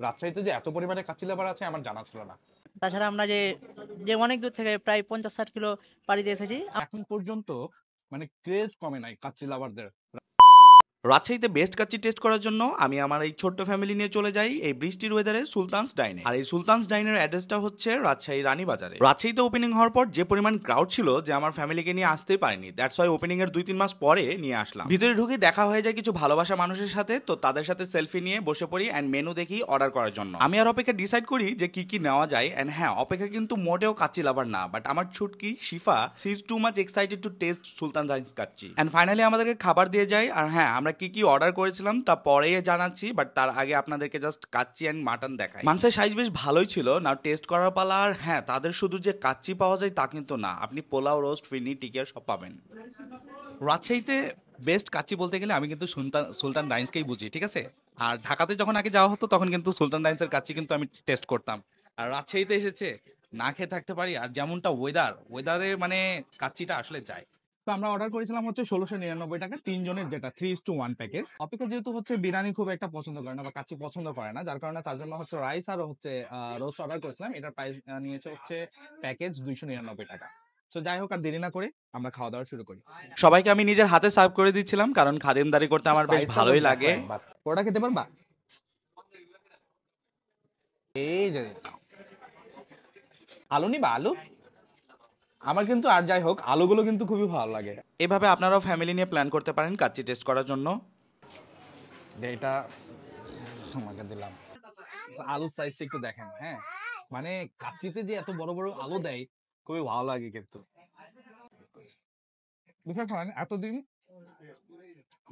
রাজশাহীতে যে এত পরিমাণে কাচ্চি লাভার আছে আমার জানা ছিল না। তাছাড়া আমরা যে যে অনেক দূর থেকে প্রায় ৫০-৬০ কিলো পাড়ি দিয়ে এসেছি। এখন পর্যন্ত মানে ক্রেজ কমে নাই কাচ্চি লাভারদের। রাজশাহীতে বেস্ট কাচ্চি টেস্ট করার জন্য আমি আমার এই ছোট্ট ফ্যামিলি নিয়ে চলে যাই এই বৃষ্টির ওয়েদারে সুলতানস ডাইনে। আর এই সুলতানস ডাইনের অ্যাড্রেসটা হচ্ছে রাজশাহী রানীবাজারে। রাজশাহীতে ওপেনিং হওয়ার পর যে পরিমাণ ক্রাউড ছিল যে আমার ফ্যামিলিকে নিয়ে আসতেই পারিনি, দ্যাটস ওয়াই ওপেনিং এর 2-3 মাস পরে নিয়ে আসলাম। ভিতরে ঢুকে দেখা হয়ে যায় কিছু ভালোবাসা মানুষের সাথে, তো তাদের সাথে সেলফি নিয়ে বসে পড়ি অ্যান্ড মেনু দেখি অর্ডার করার জন্য। আমি আর অপেক্ষা ডিসাইড করি যে কি কি নেওয়া যায়। অ্যান্ড হ্যাঁ, অপেক্ষা কিন্তু মোটেও কাচ্চি লাভার না, বাট আমার ছুটকি Shifa she is too much excited to taste Sultan Dines kacchi. And finally আমাদেরকে খাবার দিয়ে যায়। আর হ্যাঁ, আমরা কি কি অর্ডার করেছিলাম তা পরে জানাচ্ছি, বাট তার আগে আপনাদেরকে জাস্ট কাচ্চি অ্যান্ড মাটন দেখাই। মাংসের সাইজ বেশ ভালোই ছিল না, টেস্ট করার পালা। আর হ্যাঁ, তাদের শুধু যে কাচ্চি পাওয়া যায় তা কিন্তু না, আপনি পোলাও, রোস্ট, ফিরনি, টিকিয়া সব পাবেন। রাজশাহীতে বেস্ট কাচ্চি বলতে গেলে আমি কিন্তু সুলতান সুলতান ডাইন্সকেই বুঝি, ঠিক আছে। আর ঢাকাতে যখন আগে যাওয়া হতো তখন কিন্তু সুলতান ডাইন্সের কাচ্চি কিন্তু আমি টেস্ট করতাম। আর রাজশাহীতে এসেছে না খেয়ে থাকতে পারি। আর যেমনটা ওয়েদারে মানে কাচ্চিটা আসলে যায়। তো আমরা অর্ডার করেছিলাম হচ্ছে ১৬৯৯ টাকা ৩ জনের, যেটা 3:1 প্যাকেজ। অপেক্ষা যেহেতু হচ্ছে বিরিয়ানি খুব একটা পছন্দ করে না বা কাচ্চি পছন্দ করে না, যার কারণে তার জন্য হচ্ছে রাইস আর হচ্ছে রোস্ট অর্ডার করেছিলাম। এটার প্রাইস নিয়েছে হচ্ছে প্যাকেজ ২৯৯ টাকা। তো যাই হোক, আর দেরি না করে আমরা খাওয়া দাওয়া শুরু করি। সবাইকে আমি নিজের হাতে সার্ভ করে দিচ্ছিলাম, কারণ খাদিমদারি করতে আমার বেশ ভালোই লাগে। ওটা খেতে পারবা? এই যে আলু নিবা আলু? আমার কিন্তু আর যাই হোক আলুগুলো কিন্তু খুবই ভালো লাগে। এভাবে আপনারাও ফ্যামিলি নিয়ে প্ল্যান করতে পারেন কাচ্চি টেস্ট করার জন্য। এটা তোমাকে দিলাম। আলুর সাইজটা একটু দেখেন। হ্যাঁ, মানে কাচ্চিতে যে এত বড় বড় আলু দেয় খুবই ভালো লাগে। কিন্তু বিশ্বাস করেন, এতদিন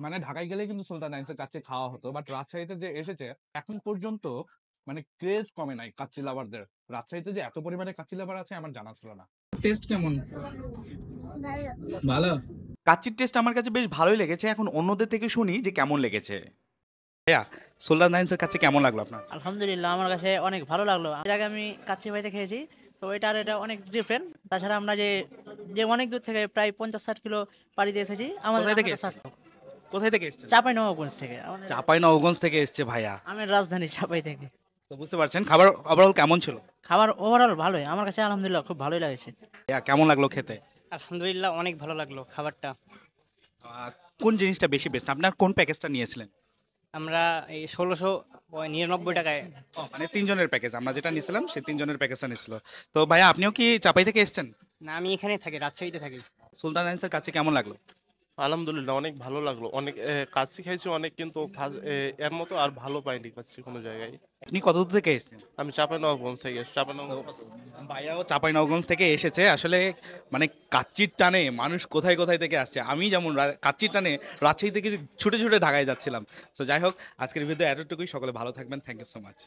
মানে ঢাকায় গেলে কিন্তু সুলতান ডাইন্সের কাচ্চি খাওয়া হতো, বাট রাজশাহীতে যে এসেছে এখন পর্যন্ত মানে ক্রেজ কমে নাই কাচ্চি লাভারদের। রাজশাহীতে যে এত পরিমাণে কাচ্চি লাভার আছে আমার জানা ছিল না। টেস্ট কেমন? ভালো। কাচ্চির টেস্ট আমার কাছে বেশ ভালোই লেগেছে। এখন অন্যদের থেকে শুনি যে কেমন লেগেছে। ভাইয়া, সুলতান ডাইন্সের কাছে কেমন লাগলো আপনার? আলহামদুলিল্লাহ, আমার কাছে অনেক ভালো লাগলো। এর আগে আমি কাচ্চি ভাইতে খেয়েছি, তো এটা অনেক ডিফারেন্ট। তাছাড়া আমরা যে যে অনেক দূর থেকে প্রায় ৫০-৬০ কিলো পাড়ি দিয়ে এসেছি। আমাদের কোথায় থেকে আমাদের এসেছেন? সার্থক। কোথায় থেকে এসেছেন? চাঁপাইনবাবগঞ্জ থেকে। চাঁপাইনবাবগঞ্জ থেকে এসছে ভাইয়া। আমের রাজধানী চাঁপাই থেকে। তো বুঝতে পারছেন খাবার ওভারঅল কেমন ছিল? খাবার ওভারঅল ভালোই, আমার কাছে আলহামদুলিল্লাহ খুব ভালোই লাগছে। ভাইয়া, কেমন লাগলো খেতে? আলহামদুলিল্লাহ, অনেক ভালো লাগলো খাবারটা। কোন জিনিসটা বেশি বেস্ট? আপনার কোন প্যাকেজটা নিয়েছিলেন? আমরা এই ১৬৯৯ টাকায়। মানে 3 জনের প্যাকেজ আমরা যেটা নিয়েছিলাম, সেই 3 জনের প্যাকেজটা নিয়েছিল। তো ভাইয়া, আপনিও কি চাপাই থেকে এসেছেন? না, আমি এখানে থাকি, রাজশাহীতে থাকি। সুলতান ডাইন্সের কাছে কেমন লাগলো? আলহামদুলিল্লাহ, অনেক ভালো লাগলো। অনেক কাচ্চি খাইছি অনেক, কিন্তু এর মতো আর ভালো পাইনি কাচ্চি কোনো জায়গায়। আপনি কত দূর থেকে এসেছেন? আমি চাঁপাইনবাবগঞ্জ থেকে এসেছি। চাঁপাইনবাবগঞ্জ ভাইয়াও চাঁপাইনবাবগঞ্জ থেকে এসেছে। আসলে মানে কাচ্চির টানে মানুষ কোথায় কোথায় থেকে আসছে। আমি যেমন কাচ্চির টানে রাজশাহী থেকে ছুটে ছুটে ঢাকায় যাচ্ছিলাম। তো যাই হোক, আজকের ভিডিও এতটুকুই। সকলে ভালো থাকবেন। Thank you so much.